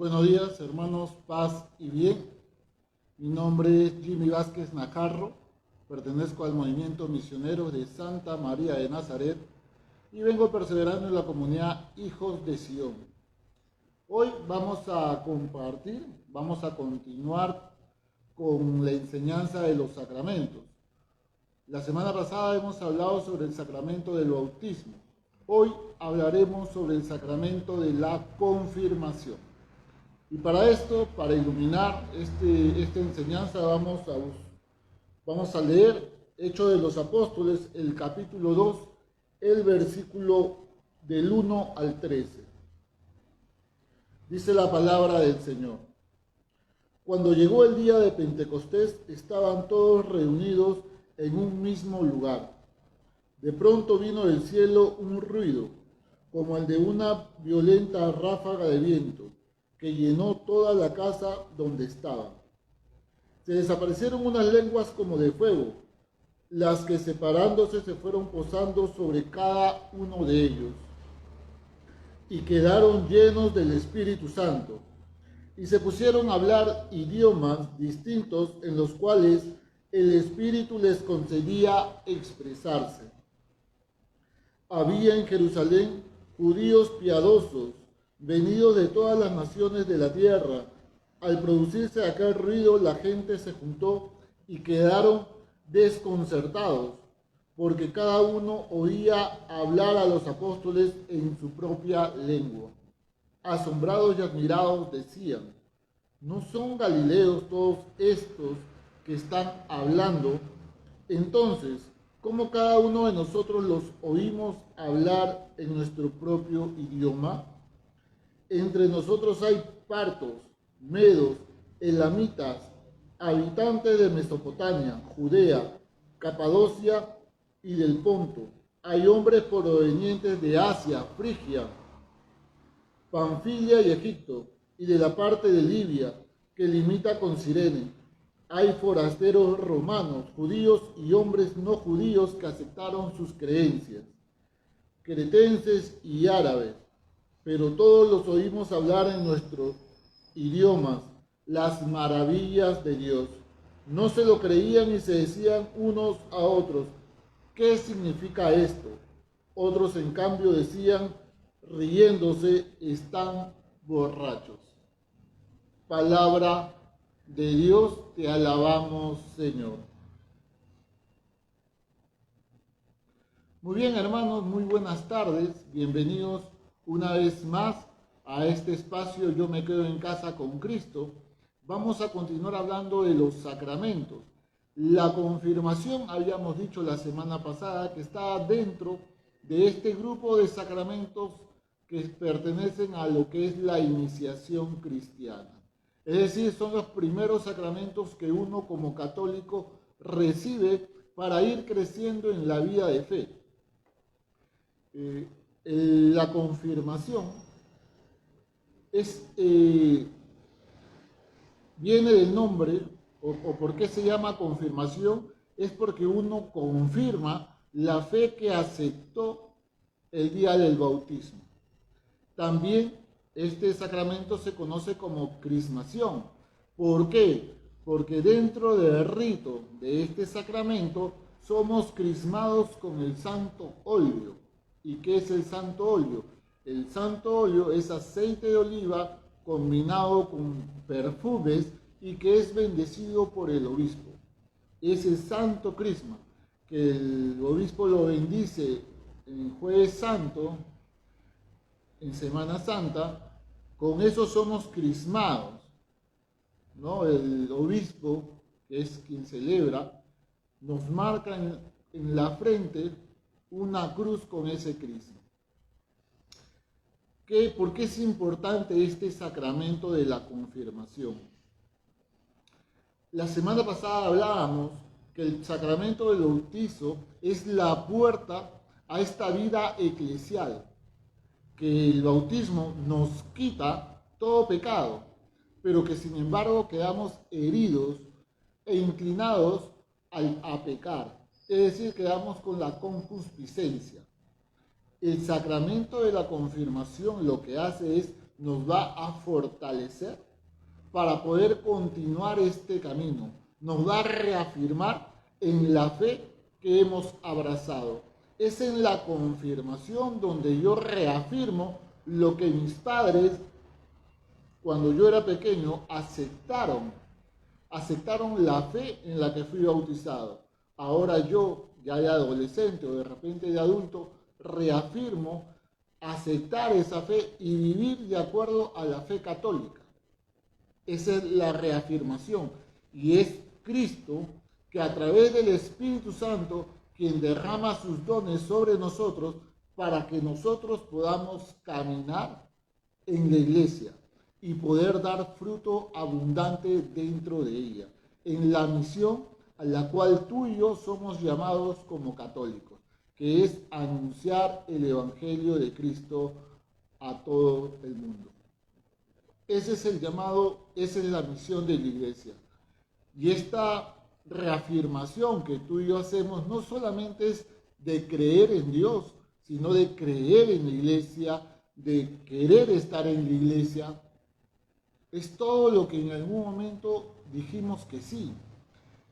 Buenos días, hermanos, paz y bien. Mi nombre es Jimmy Vázquez Najarro, pertenezco al movimiento misionero de Santa María de Nazaret y vengo perseverando en la comunidad Hijos de Sion. Hoy vamos a continuar con la enseñanza de los sacramentos. La semana pasada hemos hablado sobre el sacramento del bautismo. Hoy hablaremos sobre el sacramento de la confirmación. Y para esto, para iluminar esta enseñanza, vamos a leer Hechos de los Apóstoles, el capítulo 2, el versículo del 1 al 13. Dice la palabra del Señor. Cuando llegó el día de Pentecostés, estaban todos reunidos en un mismo lugar. De pronto vino del cielo un ruido, como el de una violenta ráfaga de viento, que llenó toda la casa donde estaban. Se desaparecieron unas lenguas como de fuego, las que separándose se fueron posando sobre cada uno de ellos, y quedaron llenos del Espíritu Santo, y se pusieron a hablar idiomas distintos en los cuales el Espíritu les concedía expresarse. Había en Jerusalén judíos piadosos, venidos de todas las naciones de la tierra. Al producirse aquel ruido, la gente se juntó y quedaron desconcertados, porque cada uno oía hablar a los apóstoles en su propia lengua. Asombrados y admirados decían: ¿no son galileos todos estos que están hablando? Entonces, ¿cómo cada uno de nosotros los oímos hablar en nuestro propio idioma? Entre nosotros hay partos, medos, elamitas, habitantes de Mesopotamia, Judea, Capadocia y del Ponto. Hay hombres provenientes de Asia, Frigia, Panfilia y Egipto, y de la parte de Libia, que limita con Cirene. Hay forasteros romanos, judíos y hombres no judíos que aceptaron sus creencias, cretenses y árabes, pero todos los oímos hablar en nuestros idiomas las maravillas de Dios. No se lo creían y se decían unos a otros: ¿qué significa esto? Otros en cambio decían, riéndose, están borrachos. Palabra de Dios, te alabamos, Señor. Muy bien, hermanos, muy buenas tardes. Bienvenidos una vez más a este espacio Yo me quedo en casa con Cristo. Vamos a continuar hablando de los sacramentos. La confirmación, habíamos dicho la semana pasada, que está dentro de este grupo de sacramentos que pertenecen a lo que es la iniciación cristiana. Es decir, son los primeros sacramentos que uno como católico recibe para ir creciendo en la vida de fe. La confirmación viene del nombre, o por qué se llama confirmación, es porque uno confirma la fe que aceptó el día del bautismo. También este sacramento se conoce como crismación. ¿Por qué? Porque dentro del rito de este sacramento somos crismados con el santo óleo. ¿Y qué es el santo óleo? El santo óleo es aceite de oliva combinado con perfumes y que es bendecido por el obispo. Ese santo crisma, que el obispo lo bendice en Jueves Santo, en Semana Santa, con eso somos crismados, ¿no? El obispo, que es quien celebra, nos marca en la frente una cruz con ese crisma. ¿Por qué es importante este sacramento de la confirmación? La semana pasada hablábamos que el sacramento del bautizo es la puerta a esta vida eclesial, que el bautismo nos quita todo pecado, pero que sin embargo quedamos heridos e inclinados a pecar, es decir, quedamos con la concupiscencia. El sacramento de la confirmación lo que hace es nos va a fortalecer para poder continuar este camino. Nos va a reafirmar en la fe que hemos abrazado. Es en la confirmación donde yo reafirmo lo que mis padres, cuando yo era pequeño, aceptaron la fe en la que fui bautizado. Ahora yo, ya de adolescente o de repente de adulto, reafirmo aceptar esa fe y vivir de acuerdo a la fe católica. Esa es la reafirmación. Y es Cristo que a través del Espíritu Santo quien derrama sus dones sobre nosotros para que nosotros podamos caminar en la iglesia y poder dar fruto abundante dentro de ella, en la misión a la cual tú y yo somos llamados como católicos, que es anunciar el Evangelio de Cristo a todo el mundo. Ese es el llamado, esa es la misión de la iglesia. Y esta reafirmación que tú y yo hacemos no solamente es de creer en Dios, sino de creer en la iglesia, de querer estar en la iglesia. Es todo lo que en algún momento dijimos que sí.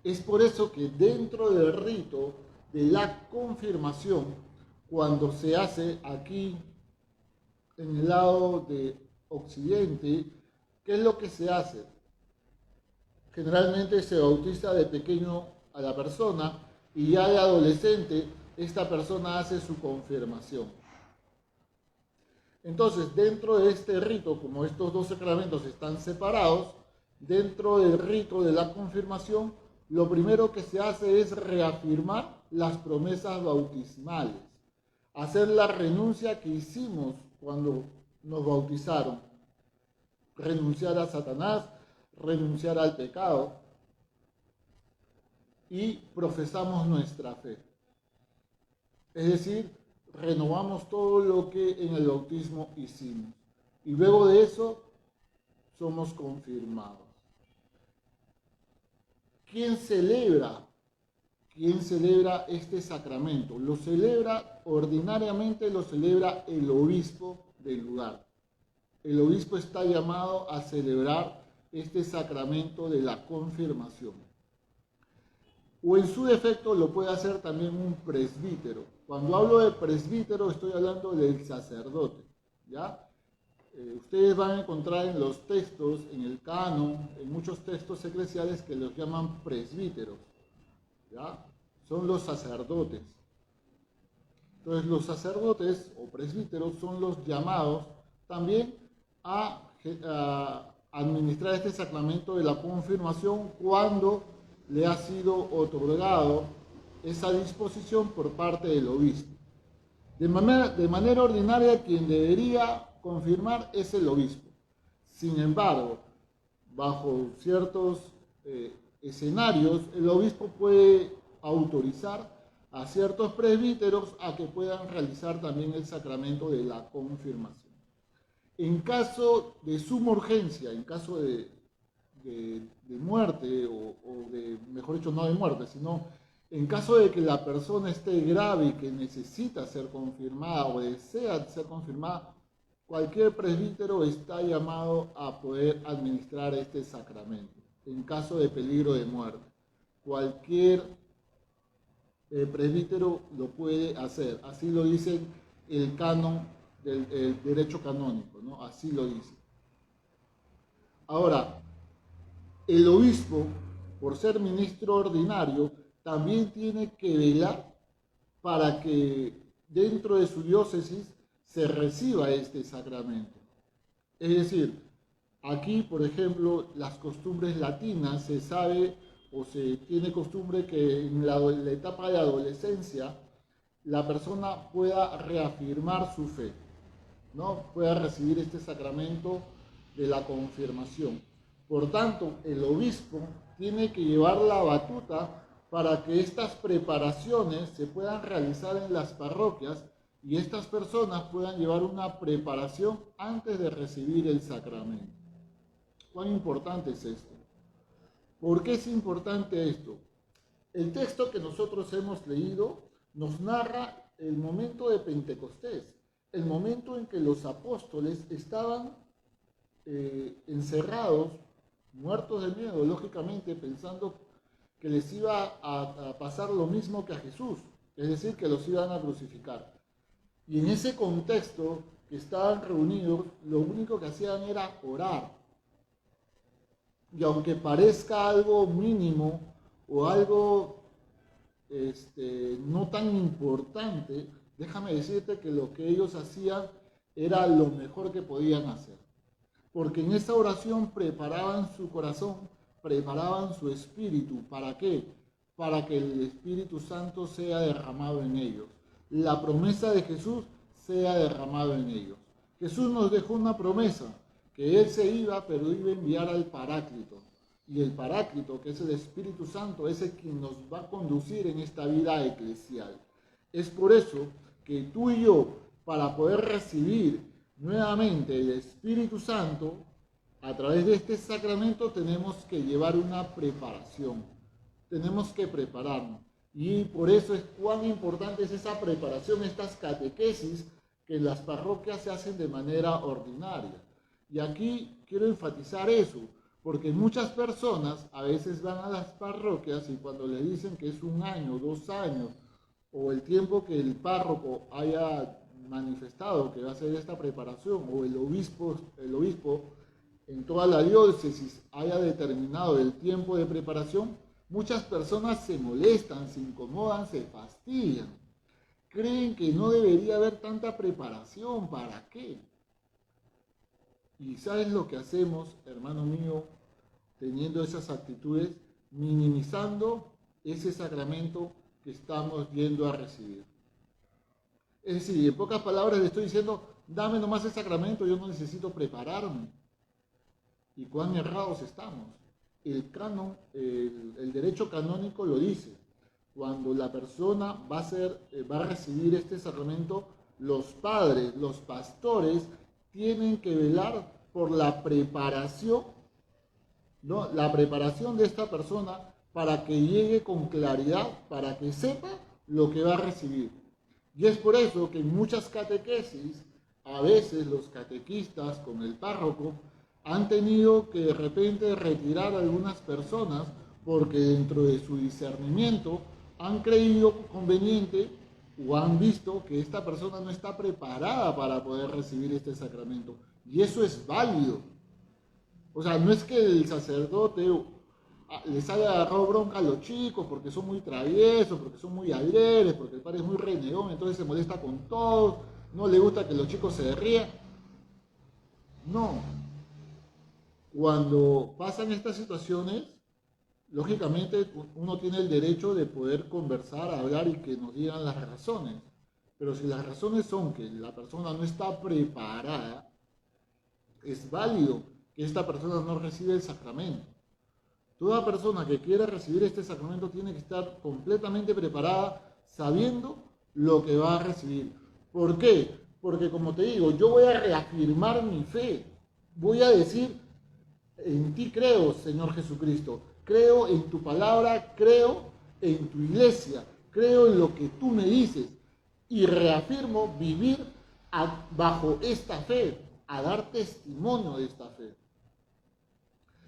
Es por eso que dentro del rito de la confirmación, cuando se hace aquí en el lado de Occidente, ¿qué es lo que se hace? Generalmente se bautiza de pequeño a la persona y ya de adolescente esta persona hace su confirmación. Entonces, dentro de este rito, como estos dos sacramentos están separados, dentro del rito de la confirmación, lo primero que se hace es reafirmar las promesas bautismales, hacer la renuncia que hicimos cuando nos bautizaron, renunciar a Satanás, renunciar al pecado, y profesamos nuestra fe. Es decir, renovamos todo lo que en el bautismo hicimos. Y luego de eso, somos confirmados. ¿Quién celebra este sacramento? Lo celebra, ordinariamente lo celebra el obispo del lugar. El obispo está llamado a celebrar este sacramento de la confirmación. O en su defecto lo puede hacer también un presbítero. Cuando hablo de presbítero estoy hablando del sacerdote, ¿ya? Ustedes van a encontrar en los textos, en el canon, en muchos textos eclesiales que los llaman presbíteros, ¿ya? Son los sacerdotes. Entonces los sacerdotes o presbíteros son los llamados también a administrar este sacramento de la confirmación cuando le ha sido otorgado esa disposición por parte del obispo. De manera ordinaria, quien debería confirmar es el obispo. Sin embargo, bajo ciertos escenarios, el obispo puede autorizar a ciertos presbíteros a que puedan realizar también el sacramento de la confirmación. En caso de suma urgencia, en caso de muerte, o de, mejor dicho, no de muerte, sino en caso de que la persona esté grave y que necesita ser confirmada o desea ser confirmada, cualquier presbítero está llamado a poder administrar este sacramento. En caso de peligro de muerte, cualquier presbítero lo puede hacer. Así lo dice el canon del derecho canónico, ¿no? Así lo dice. Ahora, el obispo, por ser ministro ordinario, también tiene que velar para que dentro de su diócesis se reciba este sacramento. Es decir, aquí, por ejemplo, las costumbres latinas, se sabe o se tiene costumbre que en la etapa de adolescencia la persona pueda reafirmar su fe, ¿no? Pueda recibir este sacramento de la confirmación. Por tanto, el obispo tiene que llevar la batuta para que estas preparaciones se puedan realizar en las parroquias y estas personas puedan llevar una preparación antes de recibir el sacramento. ¿Cuán importante es esto? ¿Por qué es importante esto? El texto que nosotros hemos leído nos narra el momento de Pentecostés, el momento en que los apóstoles estaban encerrados, muertos de miedo, lógicamente, pensando que les iba a pasar lo mismo que a Jesús, es decir, que los iban a crucificar. Y en ese contexto que estaban reunidos, lo único que hacían era orar. Y aunque parezca algo mínimo o algo no tan importante, déjame decirte que lo que ellos hacían era lo mejor que podían hacer. Porque en esa oración preparaban su corazón, preparaban su espíritu. ¿Para qué? Para que el Espíritu Santo sea derramado en ellos. La promesa de Jesús sea derramado en ellos. Jesús nos dejó una promesa, que Él se iba, pero iba a enviar al Paráclito. Y el Paráclito, que es el Espíritu Santo, es el quien nos va a conducir en esta vida eclesial. Es por eso que tú y yo, para poder recibir nuevamente el Espíritu Santo, a través de este sacramento tenemos que llevar una preparación. Tenemos que prepararnos. Y por eso es cuán importante es esa preparación, estas catequesis que en las parroquias se hacen de manera ordinaria. Y aquí quiero enfatizar eso, porque muchas personas a veces van a las parroquias y cuando le dicen que es 1 año, 2 años, o el tiempo que el párroco haya manifestado que va a hacer esta preparación, o el obispo en toda la diócesis haya determinado el tiempo de preparación, muchas personas se molestan, se incomodan, se fastidian. Creen que no debería haber tanta preparación, ¿para qué? Y ¿sabes lo que hacemos, hermano mío, teniendo esas actitudes? Minimizando ese sacramento que estamos yendo a recibir. Es decir, en pocas palabras le estoy diciendo, dame nomás el sacramento, yo no necesito prepararme. ¿Y cuán errados estamos? El canon, el derecho canónico lo dice. Cuando la persona va a recibir este sacramento, los padres, los pastores, tienen que velar por la preparación, ¿no? La preparación de esta persona para que llegue con claridad, para que sepa lo que va a recibir. Y es por eso que en muchas catequesis, a veces los catequistas con el párroco han tenido que de repente retirar a algunas personas porque dentro de su discernimiento han creído conveniente o han visto que esta persona no está preparada para poder recibir este sacramento. Y eso es válido. O sea, no es que el sacerdote les haya agarrado bronca a los chicos porque son muy traviesos, porque son muy alegres, porque el padre es muy renegón, entonces se molesta con todos, no le gusta que los chicos se rían. No. Cuando pasan estas situaciones, lógicamente uno tiene el derecho de poder conversar, hablar y que nos digan las razones. Pero si las razones son que la persona no está preparada, es válido que esta persona no reciba el sacramento. Toda persona que quiera recibir este sacramento tiene que estar completamente preparada, sabiendo lo que va a recibir. ¿Por qué? Porque como te digo, yo voy a reafirmar mi fe. Voy a decir, en ti creo, Señor Jesucristo. Creo en tu palabra, creo en tu iglesia, creo en lo que tú me dices. Y reafirmo vivir bajo esta fe, a dar testimonio de esta fe.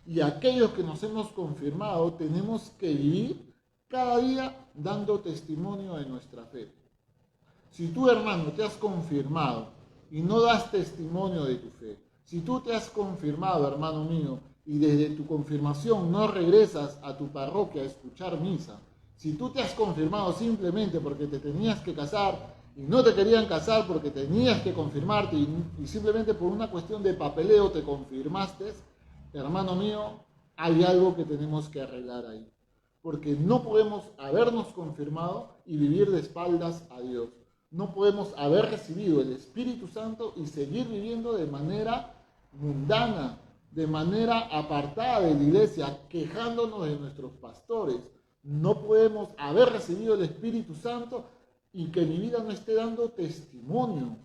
Y aquellos que nos hemos confirmado tenemos que vivir cada día dando testimonio de nuestra fe. Si tú, hermano, te has confirmado y no das testimonio de tu fe, si tú te has confirmado, hermano mío, y desde tu confirmación no regresas a tu parroquia a escuchar misa, si tú te has confirmado simplemente porque te tenías que casar y no te querían casar porque tenías que confirmarte y simplemente por una cuestión de papeleo te confirmaste, hermano mío, hay algo que tenemos que arreglar ahí. Porque no podemos habernos confirmado y vivir de espaldas a Dios. No podemos haber recibido el Espíritu Santo y seguir viviendo de manera mundana, de manera apartada de la iglesia, quejándonos de nuestros pastores. No podemos haber recibido el Espíritu Santo y que mi vida no esté dando testimonio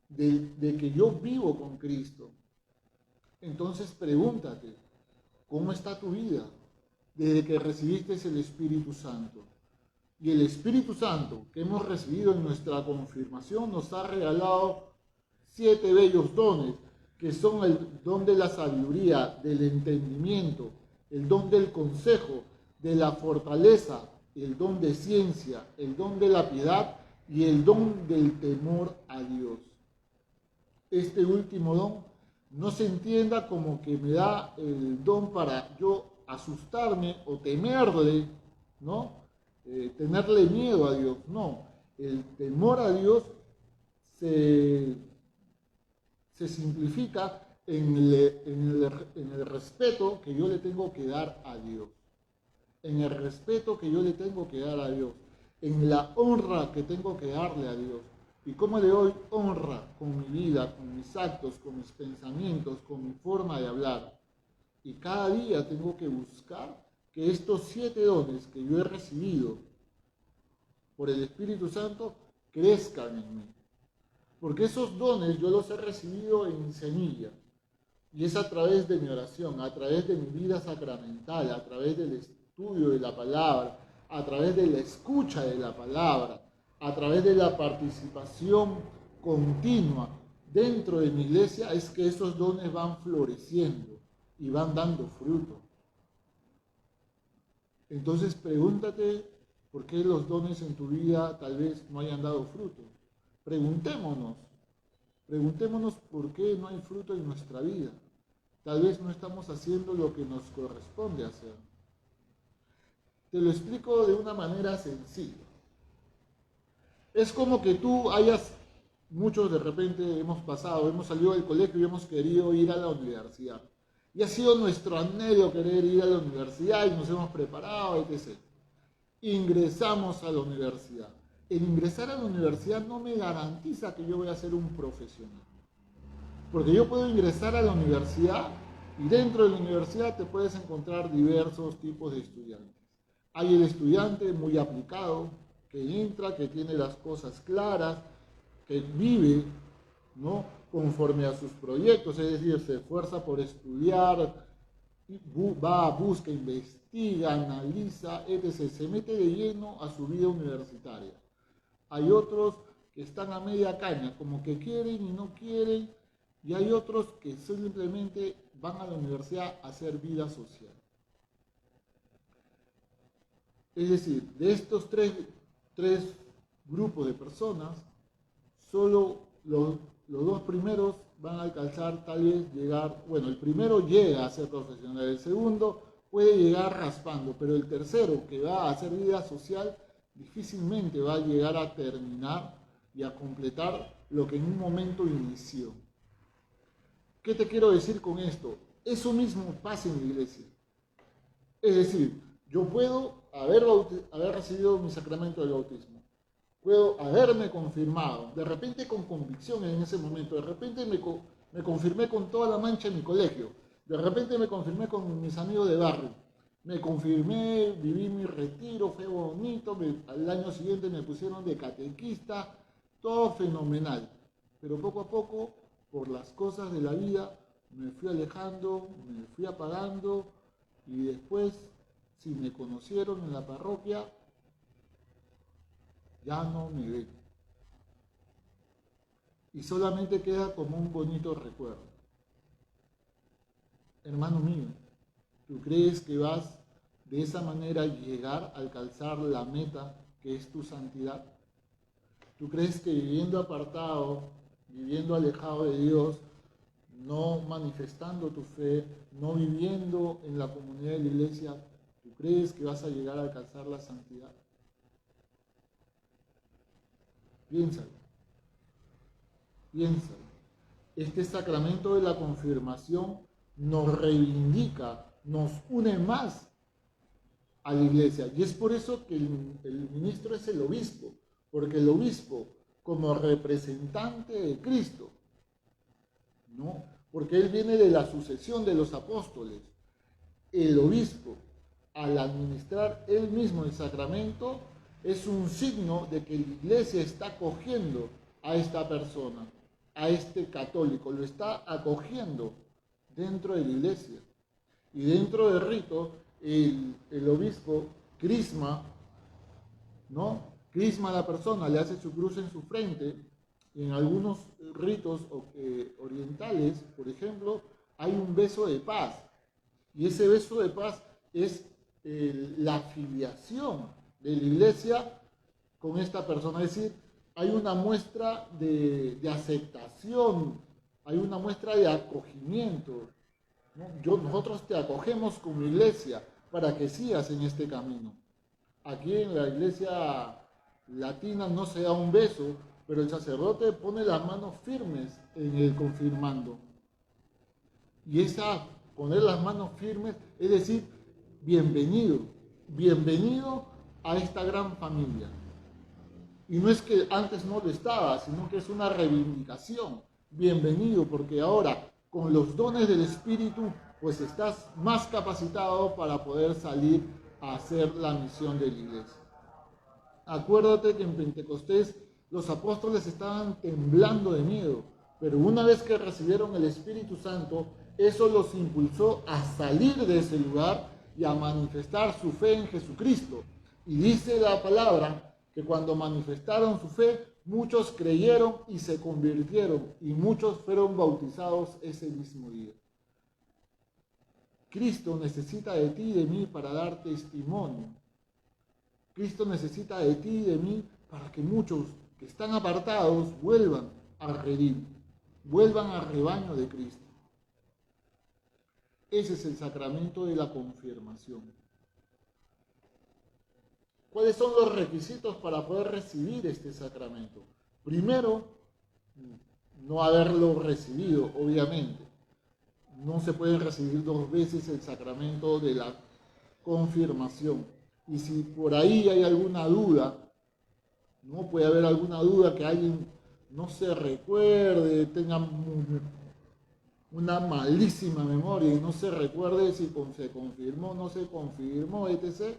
de que yo vivo con Cristo. Entonces pregúntate, ¿cómo está tu vida desde que recibiste el Espíritu Santo? Y el Espíritu Santo que hemos recibido en nuestra confirmación nos ha regalado 7 bellos dones. que son el don de la sabiduría, del entendimiento, el don del consejo, de la fortaleza, el don de ciencia, el don de la piedad y el don del temor a Dios. Este último don no se entienda como que me da el don para yo asustarme o temerle, ¿no? Tenerle miedo a Dios. No, el temor a Dios se simplifica en el respeto que yo le tengo que dar a Dios. En el respeto que yo le tengo que dar a Dios. En la honra que tengo que darle a Dios. ¿Y cómo le doy honra? Con mi vida, con mis actos, con mis pensamientos, con mi forma de hablar. Y cada día tengo que buscar que estos 7 dones que yo he recibido por el Espíritu Santo crezcan en mí. Porque esos dones yo los he recibido en semilla. Y es a través de mi oración, a través de mi vida sacramental, a través del estudio de la palabra, a través de la escucha de la palabra, a través de la participación continua dentro de mi iglesia, es que esos dones van floreciendo y van dando fruto. Entonces pregúntate por qué los dones en tu vida tal vez no hayan dado fruto. Preguntémonos por qué no hay fruto en nuestra vida. Tal vez no estamos haciendo lo que nos corresponde hacer. Te lo explico de una manera sencilla. Es como que muchos de repente hemos salido del colegio y hemos querido ir a la universidad. Y ha sido nuestro anhelo querer ir a la universidad y nos hemos preparado, etc. Ingresamos a la universidad. El ingresar a la universidad no me garantiza que yo voy a ser un profesional. Porque yo puedo ingresar a la universidad y dentro de la universidad te puedes encontrar diversos tipos de estudiantes. Hay el estudiante muy aplicado, que entra, que tiene las cosas claras, que vive, ¿no?, conforme a sus proyectos, es decir, se esfuerza por estudiar, busca, investiga, analiza, etc. Se mete de lleno a su vida universitaria. Hay otros que están a media caña, como que quieren y no quieren, y hay otros que simplemente van a la universidad a hacer vida social. Es decir, de estos tres grupos de personas, solo los 2 primeros van a alcanzar tal vez el primero llega a ser profesional, el segundo puede llegar raspando, pero el tercero que va a hacer vida social difícilmente va a llegar a terminar y a completar lo que en un momento inició. ¿Qué te quiero decir con esto? Eso mismo pasa en la iglesia. Es decir, yo puedo haber recibido mi sacramento del bautismo, puedo haberme confirmado, de repente con convicción en ese momento, de repente me confirmé con toda la mancha en mi colegio, de repente me confirmé con mis amigos de barrio, me confirmé, viví mi retiro, fue bonito, al año siguiente me pusieron de catequista, todo fenomenal, pero poco a poco, por las cosas de la vida, me fui alejando, me fui apagando y después, si me conocieron en la parroquia, ya no me ven. Y solamente queda como un bonito recuerdo. Hermano mío, ¿tú crees que vas de esa manera a llegar a alcanzar la meta que es tu santidad? ¿Tú crees que viviendo apartado, viviendo alejado de Dios, no manifestando tu fe, no viviendo en la comunidad de la iglesia, ¿tú crees que vas a llegar a alcanzar la santidad? Piénsalo. Este sacramento de la confirmación nos reivindica, nos une más a la iglesia. Y es por eso que el ministro es el obispo, porque el obispo, como representante de Cristo, ¿no?, porque él viene de la sucesión de los apóstoles, el obispo, al administrar él mismo el sacramento, es un signo de que la iglesia está acogiendo a esta persona, a este católico, lo está acogiendo dentro de la iglesia. Y dentro del rito, el obispo crisma, ¿no?, crisma a la persona, le hace su cruz en su frente, En algunos ritos orientales, por ejemplo, hay un beso de paz. Y ese beso de paz es la filiación de la iglesia con esta persona. Es decir, hay una muestra de aceptación, hay una muestra de acogimiento, ¿no? Nosotros te acogemos como iglesia para que sigas en este camino. Aquí en la iglesia latina no se da un beso, pero el sacerdote pone las manos firmes en el confirmando. Y esa poner las manos firmes es decir, bienvenido, bienvenido a esta gran familia. Y no es que antes no lo estaba, sino que es una reivindicación. Bienvenido, porque ahora con los dones del Espíritu, pues estás más capacitado para poder salir a hacer la misión de la iglesia. Acuérdate que en Pentecostés los apóstoles estaban temblando de miedo, pero una vez que recibieron el Espíritu Santo, eso los impulsó a salir de ese lugar y a manifestar su fe en Jesucristo. Y dice la palabra que cuando manifestaron su fe, muchos creyeron y se convirtieron, y muchos fueron bautizados ese mismo día. Cristo necesita de ti y de mí para dar testimonio. Cristo necesita de ti y de mí para que muchos que están apartados vuelvan al redil, vuelvan al rebaño de Cristo. Ese es el sacramento de la confirmación. ¿Cuáles son los requisitos para poder recibir este sacramento? Primero, no haberlo recibido, obviamente. No se puede recibir 2 veces el sacramento de la confirmación. Y si por ahí hay alguna duda, no puede haber alguna duda que alguien no se recuerde, tenga una malísima memoria y no se recuerde si se confirmó, no se confirmó, etc.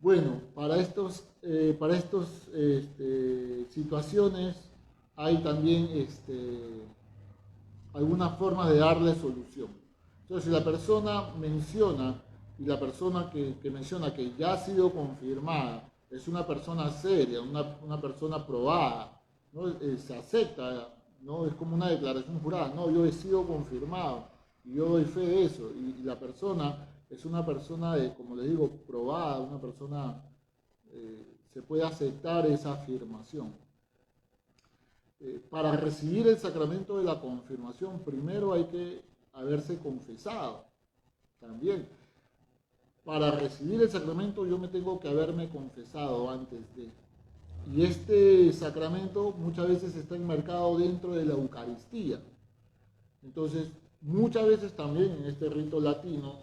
Bueno, para estas situaciones hay también algunas formas de darle solución. Entonces, si la persona menciona, y la persona que menciona que ya ha sido confirmada, es una persona seria, una persona probada, ¿no? Se acepta, ¿no? Es como una declaración jurada, no, yo he sido confirmado, y yo doy fe de eso, y la persona es una persona, como les digo, probada, una persona, se puede aceptar esa afirmación. Para recibir el sacramento de la confirmación, primero hay que haberse confesado también. Para recibir el sacramento yo me tengo que haberme confesado antes de. Y este sacramento muchas veces está enmarcado dentro de la Eucaristía. Entonces, muchas veces también en este rito latino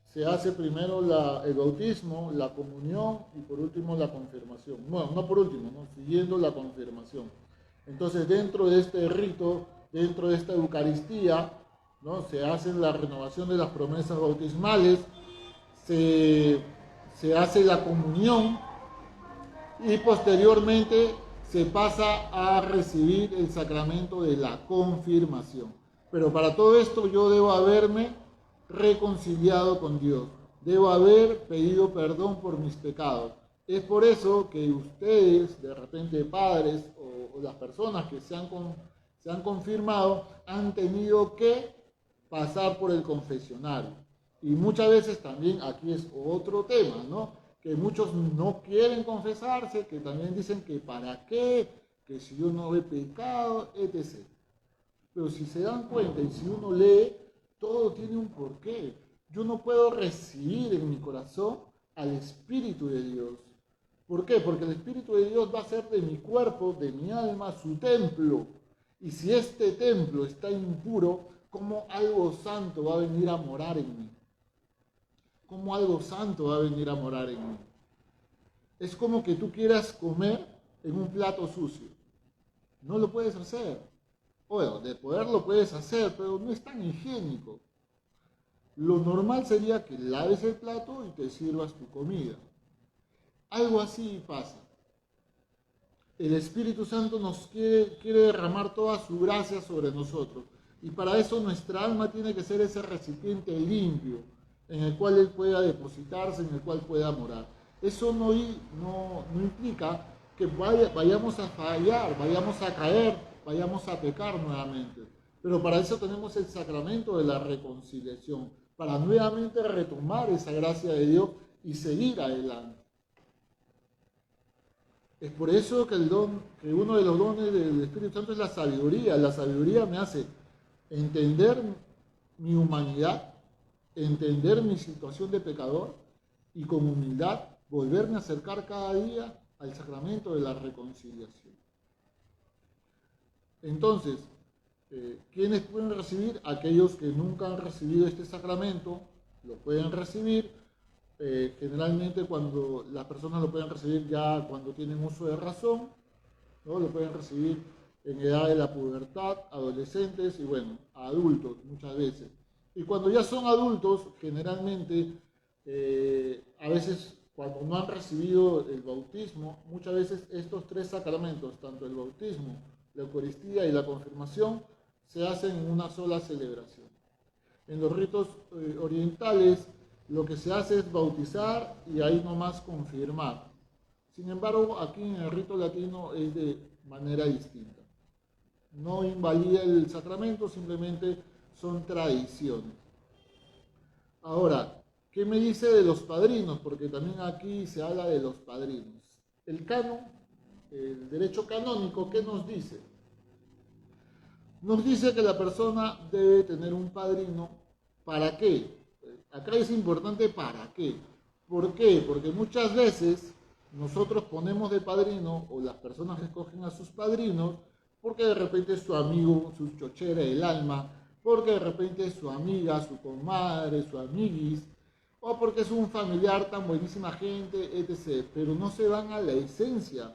se hace primero el bautismo, la comunión y por último la confirmación. Bueno, no por último, ¿no? Siguiendo la confirmación. Entonces, dentro de este rito, dentro de esta Eucaristía, ¿no? Se hace la renovación de las promesas bautismales, se hace la comunión y posteriormente se pasa a recibir el sacramento de la confirmación. Pero para todo esto yo debo haberme reconciliado con Dios, debo haber pedido perdón por mis pecados. Es por eso que ustedes, de repente padres o las personas que se han confirmado, han tenido que pasar por el confesionario. Y muchas veces también aquí es otro tema, ¿no? Que muchos no quieren confesarse, que también dicen que para qué, que si yo no he pecado, etc. Pero si se dan cuenta y si uno lee, todo tiene un porqué. Yo no puedo recibir en mi corazón al Espíritu de Dios. ¿Por qué? Porque el Espíritu de Dios va a ser de mi cuerpo, de mi alma, su templo. Y si este templo está impuro, ¿cómo algo santo va a venir a morar en mí? ¿Cómo algo santo va a venir a morar en mí? Es como que tú quieras comer en un plato sucio. No lo puedes hacer. Bueno, de poder lo puedes hacer, pero no es tan higiénico. Lo normal sería que laves el plato y te sirvas tu comida. Algo así pasa. El Espíritu Santo nos quiere derramar toda su gracia sobre nosotros. Y para eso nuestra alma tiene que ser ese recipiente limpio, en el cual Él pueda depositarse, en el cual pueda morar. Eso no implica que vayamos a fallar, vayamos a caer, vayamos a pecar nuevamente. Pero para eso tenemos el sacramento de la reconciliación, para nuevamente retomar esa gracia de Dios y seguir adelante. Es por eso que que uno de los dones del Espíritu Santo es la sabiduría. La sabiduría me hace entender mi humanidad, entender mi situación de pecador y con humildad volverme a acercar cada día al sacramento de la reconciliación. Entonces, ¿quiénes pueden recibir? Aquellos que nunca han recibido este sacramento, lo pueden recibir. Generalmente cuando las personas lo pueden recibir ya cuando tienen uso de razón, ¿no? Lo pueden recibir en edad de la pubertad, adolescentes y bueno, adultos muchas veces. Y cuando ya son adultos, generalmente, a veces cuando no han recibido el bautismo, muchas veces estos tres sacramentos, tanto el bautismo, la Eucaristía y la confirmación, se hacen en una sola celebración. En los ritos orientales, lo que se hace es bautizar y ahí nomás confirmar. Sin embargo, aquí en el rito latino es de manera distinta. No invalida el sacramento, simplemente son tradiciones. Ahora, ¿qué me dice de los padrinos? Porque también aquí se habla de los padrinos. El canon, el derecho canónico, ¿qué nos dice? Nos dice que la persona debe tener un padrino. ¿Para qué? Acá es importante para qué. ¿Por qué? Porque muchas veces nosotros ponemos de padrino, o las personas escogen a sus padrinos, porque de repente es su amigo, su chochera del alma, porque de repente es su amiga, su comadre, su amiguis, o porque es un familiar tan buenísima gente, etc. Pero no se van a la esencia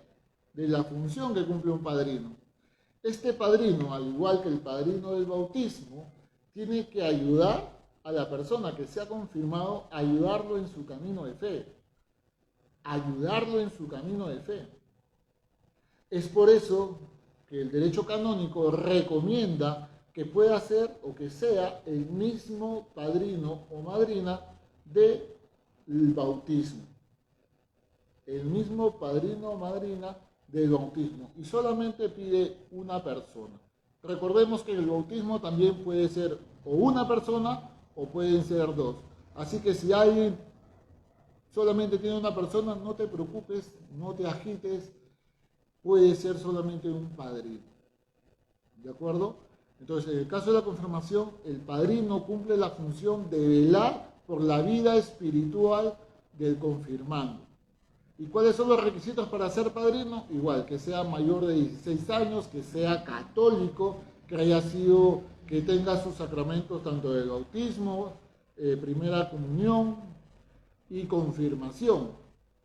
de la función que cumple un padrino. Este padrino, al igual que el padrino del bautismo, tiene que ayudar a la persona que se ha confirmado, ayudarlo en su camino de fe. Ayudarlo en su camino de fe. Es por eso que el derecho canónico recomienda que pueda ser o que sea el mismo padrino o madrina del bautismo. El mismo padrino o madrina del bautismo. Y solamente pide una persona. Recordemos que el bautismo también puede ser o una persona o pueden ser dos. Así que si alguien solamente tiene una persona, no te preocupes, no te agites, puede ser solamente un padrino. ¿De acuerdo? Entonces, en el caso de la confirmación, el padrino cumple la función de velar por la vida espiritual del confirmando. ¿Y cuáles son los requisitos para ser padrino? Igual, que sea mayor de 16 años, que sea católico, que tenga sus sacramentos tanto del bautismo, primera comunión y confirmación,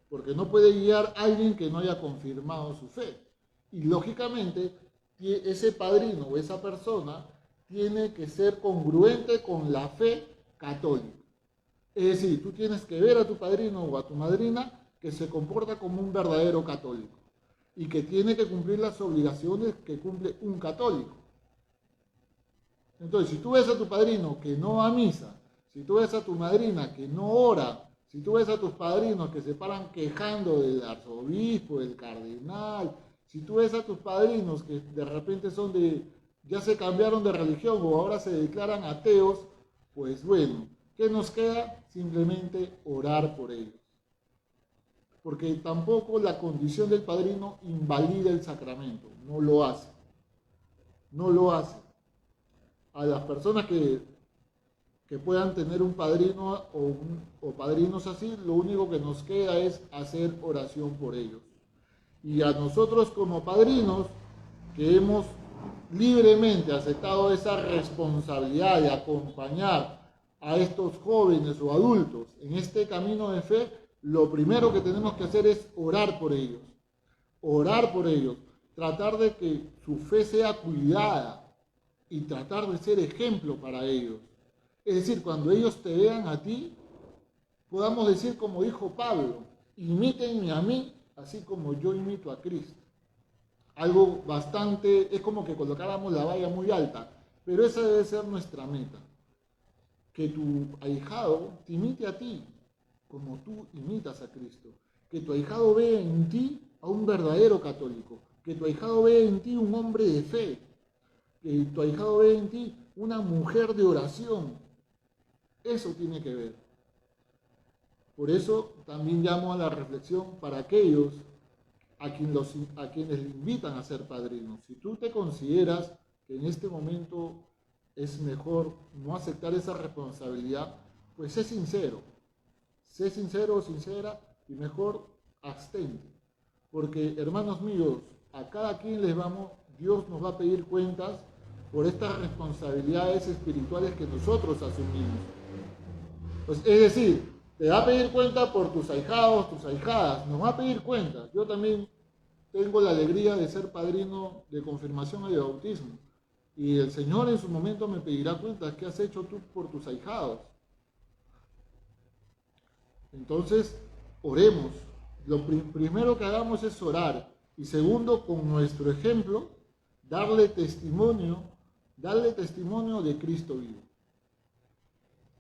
porque no puede guiar a alguien que no haya confirmado su fe. Y lógicamente, ese padrino o esa persona tiene que ser congruente con la fe católica. Es decir, tú tienes que ver a tu padrino o a tu madrina que se comporta como un verdadero católico y que tiene que cumplir las obligaciones que cumple un católico. Entonces, si tú ves a tu padrino que no va a misa, si tú ves a tu madrina que no ora, si tú ves a tus padrinos que se paran quejando del arzobispo, del cardenal, si tú ves a tus padrinos que de repente ya se cambiaron de religión o ahora se declaran ateos, pues bueno, ¿qué nos queda? Simplemente orar por ellos. Porque tampoco la condición del padrino invalida el sacramento, no lo hace. No lo hace. A las personas que puedan tener un padrino o padrinos así, lo único que nos queda es hacer oración por ellos. Y a nosotros como padrinos, que hemos libremente aceptado esa responsabilidad de acompañar a estos jóvenes o adultos en este camino de fe, lo primero que tenemos que hacer es orar por ellos. Orar por ellos. Tratar de que su fe sea cuidada y tratar de ser ejemplo para ellos. Es decir, cuando ellos te vean a ti, podamos decir como dijo Pablo, imítenme a mí, así como yo imito a Cristo. Algo bastante, es como que colocáramos la valla muy alta, pero esa debe ser nuestra meta. Que tu ahijado te imite a ti, como tú imitas a Cristo. Que tu ahijado vea en ti a un verdadero católico, que tu ahijado vea en ti un hombre de fe, que tu ahijado vea en ti una mujer de oración. Eso tiene que ver. Por eso también llamo a la reflexión para aquellos a quienes le invitan a ser padrinos. Si tú te consideras que en este momento es mejor no aceptar esa responsabilidad, pues sé sincero o sincera y mejor abstente. Porque, hermanos míos, a cada quien Dios nos va a pedir cuentas por estas responsabilidades espirituales que nosotros asumimos. Pues, es decir, te va a pedir cuenta por tus ahijados, tus ahijadas, nos va a pedir cuentas. Yo también tengo la alegría de ser padrino de confirmación y de bautismo. Y el Señor en su momento me pedirá cuentas. ¿Qué has hecho tú por tus ahijados? Entonces, oremos. Lo primero que hagamos es orar. Y segundo, con nuestro ejemplo, darle testimonio de Cristo vivo.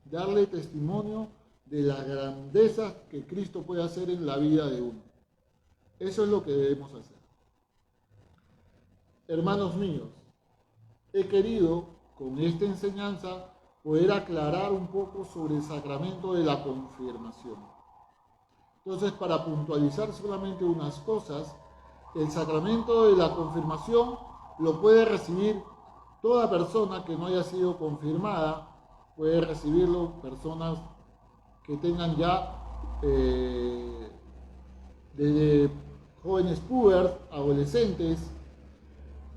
Darle testimonio de las grandezas que Cristo puede hacer en la vida de uno. Eso es lo que debemos hacer. Hermanos míos, he querido con esta enseñanza poder aclarar un poco sobre el sacramento de la confirmación. Entonces, para puntualizar solamente unas cosas, el sacramento de la confirmación lo puede recibir toda persona que no haya sido confirmada, puede recibirlo personas que tengan ya desde jóvenes púberes, adolescentes,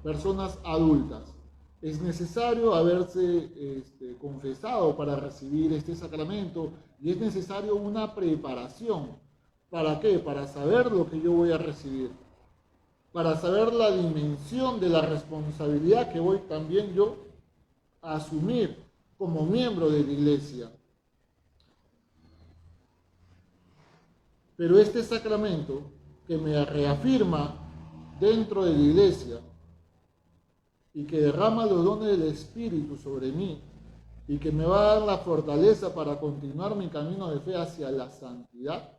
personas adultas. Es necesario haberse confesado para recibir este sacramento y es necesario una preparación. ¿Para qué? Para saber lo que yo voy a recibir, para saber la dimensión de la responsabilidad que voy también yo a asumir como miembro de la iglesia. Pero este sacramento que me reafirma dentro de la iglesia y que derrama los dones del Espíritu sobre mí y que me va a dar la fortaleza para continuar mi camino de fe hacia la santidad,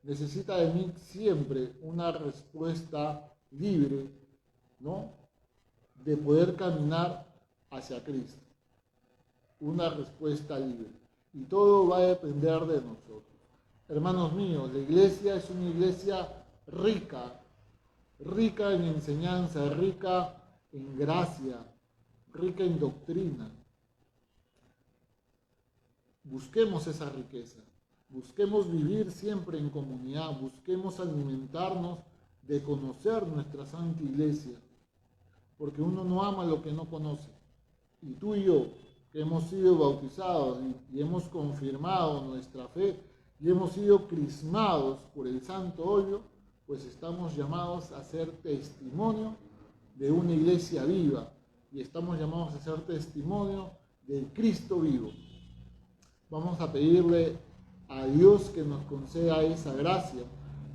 necesita de mí siempre una respuesta libre, ¿no? De poder caminar hacia Cristo. Una respuesta libre. Y todo va a depender de nosotros. Hermanos míos, la iglesia es una iglesia rica en enseñanza, rica en gracia, rica en doctrina. Busquemos esa riqueza, busquemos vivir siempre en comunidad, busquemos alimentarnos de conocer nuestra santa iglesia, porque uno no ama lo que no conoce. Y tú y yo, que hemos sido bautizados y hemos confirmado nuestra fe, y hemos sido crismados por el santo óleo, pues estamos llamados a ser testimonio de una iglesia viva y estamos llamados a ser testimonio del Cristo vivo. Vamos a pedirle a Dios que nos conceda esa gracia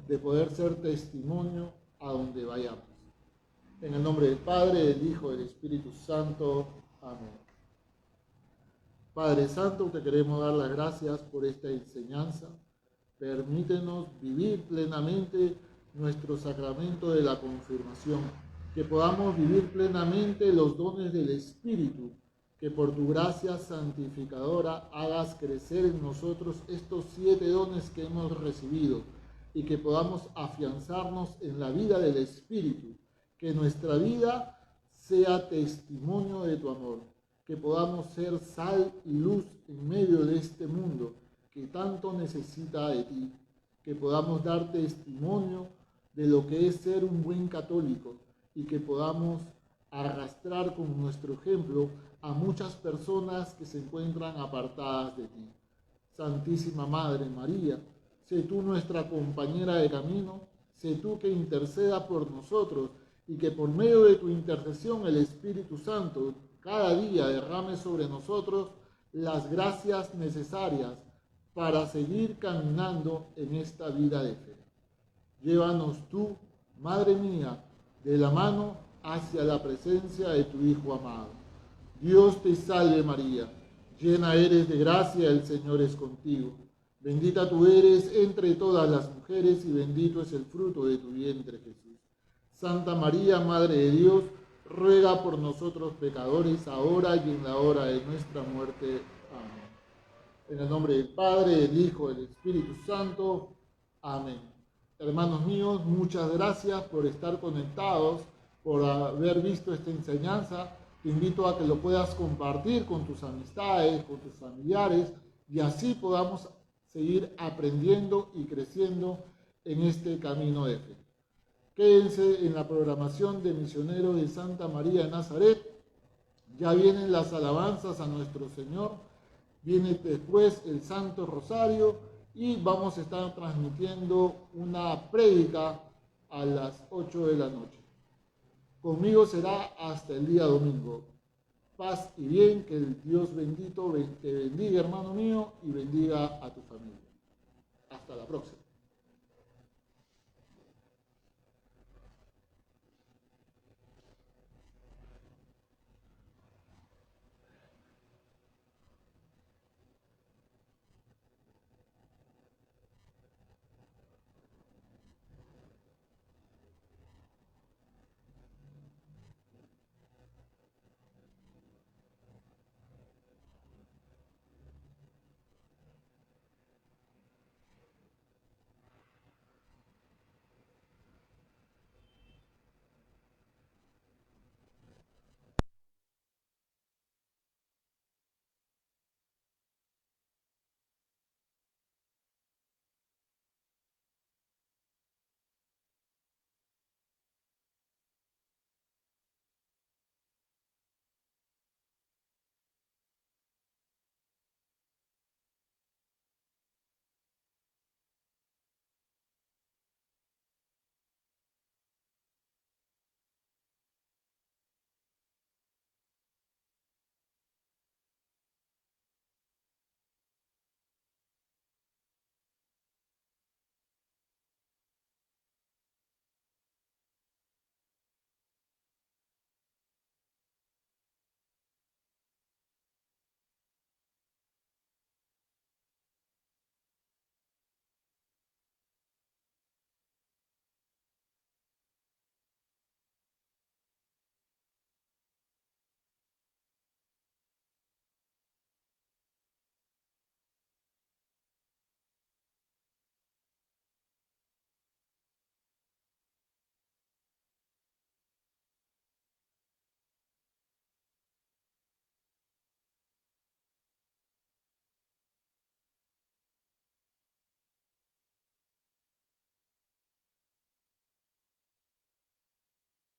de poder ser testimonio a donde vayamos. En el nombre del Padre, del Hijo y del Espíritu Santo. Amén. Padre Santo, te queremos dar las gracias por esta enseñanza. Permítenos vivir plenamente nuestro sacramento de la confirmación, que podamos vivir plenamente los dones del Espíritu, que por tu gracia santificadora hagas crecer en nosotros estos 7 dones que hemos recibido y que podamos afianzarnos en la vida del Espíritu, que nuestra vida sea testimonio de tu amor, que podamos ser sal y luz en medio de este mundo que tanto necesita de ti, que podamos dar testimonio de lo que es ser un buen católico y que podamos arrastrar con nuestro ejemplo a muchas personas que se encuentran apartadas de ti. Santísima Madre María, sé tú nuestra compañera de camino, sé tú que interceda por nosotros y que por medio de tu intercesión el Espíritu Santo cada día derrame sobre nosotros las gracias necesarias para seguir caminando en esta vida de fe. Llévanos tú, Madre mía, de la mano hacia la presencia de tu Hijo amado. Dios te salve María, llena eres de gracia, el Señor es contigo. Bendita tú eres entre todas las mujeres y bendito es el fruto de tu vientre, Jesús. Santa María, Madre de Dios, ruega por nosotros pecadores, ahora y en la hora de nuestra muerte. Amén. En el nombre del Padre, del Hijo, del Espíritu Santo. Amén. Hermanos míos, muchas gracias por estar conectados, por haber visto esta enseñanza. Te invito a que lo puedas compartir con tus amistades, con tus familiares, y así podamos seguir aprendiendo y creciendo en este camino de fe. Quédense en la programación de Misioneros de Santa María de Nazaret. Ya vienen las alabanzas a nuestro Señor, viene después el Santo Rosario y vamos a estar transmitiendo una prédica a las 8 de la noche. Conmigo será hasta el día domingo. Paz y bien, que el Dios bendito te bendiga, hermano mío, y bendiga a tu familia. Hasta la próxima.